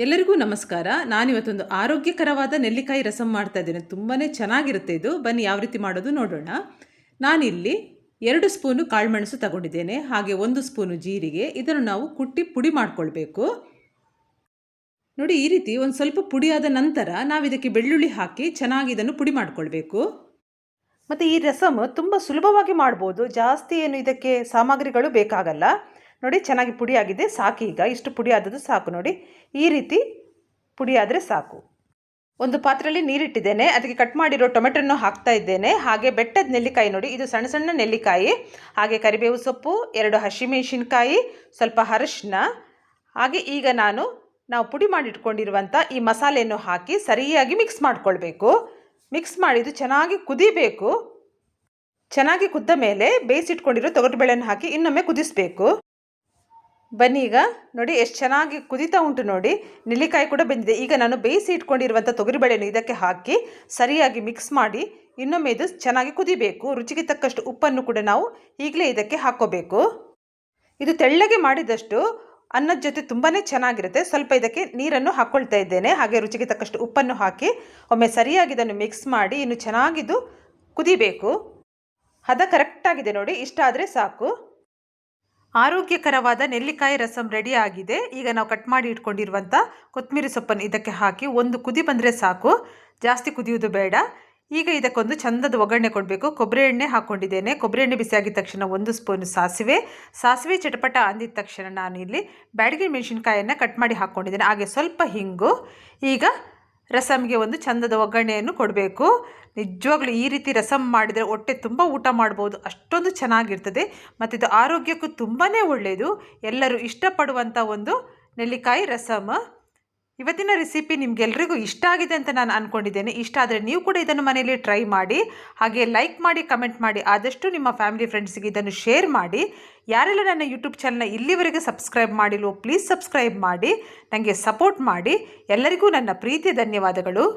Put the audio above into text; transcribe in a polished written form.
ಎಲ್ಲರಿಗೂ ನಮಸ್ಕಾರ. ನಾನಿವತ್ತೊಂದು ಆರೋಗ್ಯಕರವಾದ ನೆಲ್ಲಿಕಾಯಿ ರಸಂ ಮಾಡ್ತಾ ಇದ್ದೇನೆ. ತುಂಬಾ ಚೆನ್ನಾಗಿರುತ್ತೆ ಇದು. ಬನ್ನಿ ಯಾವ ರೀತಿ ಮಾಡೋದು ನೋಡೋಣ. ನಾನಿಲ್ಲಿ 2 ಸ್ಪೂನು ಕಾಳುಮೆಣಸು ತಗೊಂಡಿದ್ದೇನೆ, ಹಾಗೆ 1 ಸ್ಪೂನು ಜೀರಿಗೆ. ಇದನ್ನು ನಾವು ಕುಟ್ಟಿ ಪುಡಿ ಮಾಡ್ಕೊಳ್ಬೇಕು. ನೋಡಿ, ಈ ರೀತಿ ಒಂದು ಸ್ವಲ್ಪ ಪುಡಿಯಾದ ನಂತರ ನಾವು ಇದಕ್ಕೆ ಬೆಳ್ಳುಳ್ಳಿ ಹಾಕಿ ಚೆನ್ನಾಗಿ ಇದನ್ನು ಪುಡಿ ಮಾಡ್ಕೊಳ್ಬೇಕು. ಮತ್ತು ಈ ರಸಮ್ ತುಂಬ ಸುಲಭವಾಗಿ ಮಾಡ್ಬೋದು. ಜಾಸ್ತಿ ಏನು ಇದಕ್ಕೆ ಸಾಮಗ್ರಿಗಳು ಬೇಕಾಗಲ್ಲ. ನೋಡಿ, ಚೆನ್ನಾಗಿ ಪುಡಿ ಆಗಿದೆ. ಸಾಕು, ಈಗ ಇಷ್ಟು ಪುಡಿ ಆದದ್ದು ಸಾಕು. ನೋಡಿ, ಈ ರೀತಿ ಪುಡಿ ಆದರೆ ಸಾಕು. ಒಂದು ಪಾತ್ರೆಯಲ್ಲಿ ನೀರಿಟ್ಟಿದ್ದೇನೆ, ಅದಕ್ಕೆ ಕಟ್ ಮಾಡಿರೋ ಟೊಮೆಟೊನ್ನು ಹಾಕ್ತಾ ಇದ್ದೇನೆ. ಹಾಗೆ ಬೆಟ್ಟದ ನೆಲ್ಲಿಕಾಯಿ, ನೋಡಿ ಇದು ಸಣ್ಣ ಸಣ್ಣ ನೆಲ್ಲಿಕಾಯಿ. ಹಾಗೆ ಕರಿಬೇವು ಸೊಪ್ಪು, 2 ಹಸಿಮೆಣಸಿನ್ಕಾಯಿ, ಸ್ವಲ್ಪ ಅರಿಶಿನ. ಹಾಗೆ ಈಗ ನಾವು ಪುಡಿ ಮಾಡಿಟ್ಕೊಂಡಿರುವಂಥ ಈ ಮಸಾಲೆಯನ್ನು ಹಾಕಿ ಸರಿಯಾಗಿ ಮಿಕ್ಸ್ ಮಾಡ್ಕೊಳ್ಬೇಕು. ಮಿಕ್ಸ್ ಮಾಡಿದ್ದು ಚೆನ್ನಾಗಿ ಕುದಿಬೇಕು. ಚೆನ್ನಾಗಿ ಕುದ್ದ ಮೇಲೆ ಬೇಯಿಸಿಟ್ಕೊಂಡಿರೋ ತೊಗರಿಬೇಳೆಯನ್ನು ಹಾಕಿ ಇನ್ನೊಮ್ಮೆ ಕುದಿಸಬೇಕು. ಬನ್ನಿ, ಈಗ ನೋಡಿ ಎಷ್ಟು ಚೆನ್ನಾಗಿ ಕುದೀತಾ ಉಂಟು. ನೋಡಿ, ನೆಲ್ಲಿಕಾಯಿ ಕೂಡ ಬೆಂದಿದೆ. ಈಗ ನಾನು ಬೇಯಿಸಿ ಇಟ್ಕೊಂಡಿರುವಂಥ ತೊಗರಿಬೇಳೆಯನ್ನು ಇದಕ್ಕೆ ಹಾಕಿ ಸರಿಯಾಗಿ ಮಿಕ್ಸ್ ಮಾಡಿ ಇನ್ನೊಮ್ಮೆ ಇದು ಚೆನ್ನಾಗಿ ಕುದಿಬೇಕು. ರುಚಿಗೆ ತಕ್ಕಷ್ಟು ಉಪ್ಪನ್ನು ಕೂಡ ನಾವು ಈಗಲೇ ಇದಕ್ಕೆ ಹಾಕ್ಕೋಬೇಕು. ಇದು ತೆಳ್ಳಗೆ ಮಾಡಿದಷ್ಟು ಅನ್ನದ ಜೊತೆ ತುಂಬಾ ಚೆನ್ನಾಗಿರುತ್ತೆ. ಸ್ವಲ್ಪ ಇದಕ್ಕೆ ನೀರನ್ನು ಹಾಕ್ಕೊಳ್ತಾ ಇದ್ದೇನೆ. ಹಾಗೆ ರುಚಿಗೆ ತಕ್ಕಷ್ಟು ಉಪ್ಪನ್ನು ಹಾಕಿ ಒಮ್ಮೆ ಸರಿಯಾಗಿ ಇದನ್ನು ಮಿಕ್ಸ್ ಮಾಡಿ ಇನ್ನು ಚೆನ್ನಾಗಿದ್ದು ಕುದಿಬೇಕು. ಹದ ಕರೆಕ್ಟಾಗಿದೆ ನೋಡಿ, ಇಷ್ಟ ಆದರೆ ಸಾಕು. ಆರೋಗ್ಯಕರವಾದ ನೆಲ್ಲಿಕಾಯಿ ರಸಂ ರೆಡಿ ಆಗಿದೆ. ಈಗ ನಾವು ಕಟ್ ಮಾಡಿ ಇಟ್ಕೊಂಡಿರುವಂಥ ಕೊತ್ತಂಬರಿ ಸೊಪ್ಪನ್ನು ಇದಕ್ಕೆ ಹಾಕಿ ಒಂದು ಕುದಿ ಬಂದರೆ ಸಾಕು, ಜಾಸ್ತಿ ಕುದಿಯೋದು ಬೇಡ. ಈಗ ಇದಕ್ಕೊಂದು ಚಂದದ ಒಗ್ಗರಣೆ ಕೊಡಬೇಕು. ಕೊಬ್ಬರಿ ಎಣ್ಣೆ ಹಾಕ್ಕೊಂಡಿದ್ದೇನೆ. ಕೊಬ್ಬರಿ ಎಣ್ಣೆ ಬಿಸಿಯಾಗಿದ್ದ ತಕ್ಷಣ 1 ಸ್ಪೂನು ಸಾಸಿವೆ ಚಟಪಟ ಅಂದಿದ ತಕ್ಷಣ ನಾನು ಇಲ್ಲಿ ಬ್ಯಾಡಗಿ ಮೆಣಸಿನ್ಕಾಯನ್ನು ಕಟ್ ಮಾಡಿ ಹಾಕ್ಕೊಂಡಿದ್ದೇನೆ. ಹಾಗೆ ಸ್ವಲ್ಪ ಹಿಂಗು. ಈಗ ರಸಮ್ಗೆ ಒಂದು ಚಂದದ ಒಗ್ಗರಣೆಯನ್ನು ಕೊಡಬೇಕು. ನಿಜವಾಗ್ಲೂ ಈ ರೀತಿ ರಸಂ ಮಾಡಿದರೆ ಹೊಟ್ಟೆ ತುಂಬ ಊಟ ಮಾಡ್ಬೋದು, ಅಷ್ಟೊಂದು ಚೆನ್ನಾಗಿರ್ತದೆ. ಮತ್ತು ಇದು ಆರೋಗ್ಯಕ್ಕೂ ತುಂಬಾ ಒಳ್ಳೆಯದು. ಎಲ್ಲರೂ ಇಷ್ಟಪಡುವಂಥ ಒಂದು ನೆಲ್ಲಿಕಾಯಿ ರಸಮ್. ಇವತ್ತಿನ ರೆಸಿಪಿ ನಿಮಗೆಲ್ಲರಿಗೂ ಇಷ್ಟ ಆಗಿದೆ ಅಂತ ನಾನು ಅಂದ್ಕೊಂಡಿದ್ದೇನೆ. ಇಷ್ಟ ಆದರೆ ನೀವು ಕೂಡ ಇದನ್ನು ಮನೆಯಲ್ಲಿ ಟ್ರೈ ಮಾಡಿ. ಹಾಗೆ ಲೈಕ್ ಮಾಡಿ, ಕಮೆಂಟ್ ಮಾಡಿ. ಆದಷ್ಟು ನಿಮ್ಮ ಫ್ಯಾಮಿಲಿ ಫ್ರೆಂಡ್ಸಿಗೆ ಇದನ್ನು ಶೇರ್ ಮಾಡಿ. ಯಾರೆಲ್ಲ ನನ್ನ ಯೂಟ್ಯೂಬ್ ಚಾನಲ್ನ ಇಲ್ಲಿವರೆಗೆ ಸಬ್ಸ್ಕ್ರೈಬ್ ಮಾಡಿಲ್ವೋ ಪ್ಲೀಸ್ ಸಬ್ಸ್ಕ್ರೈಬ್ ಮಾಡಿ, ನನಗೆ ಸಪೋರ್ಟ್ ಮಾಡಿ. ಎಲ್ಲರಿಗೂ ನನ್ನ ಪ್ರೀತಿಯ ಧನ್ಯವಾದಗಳು.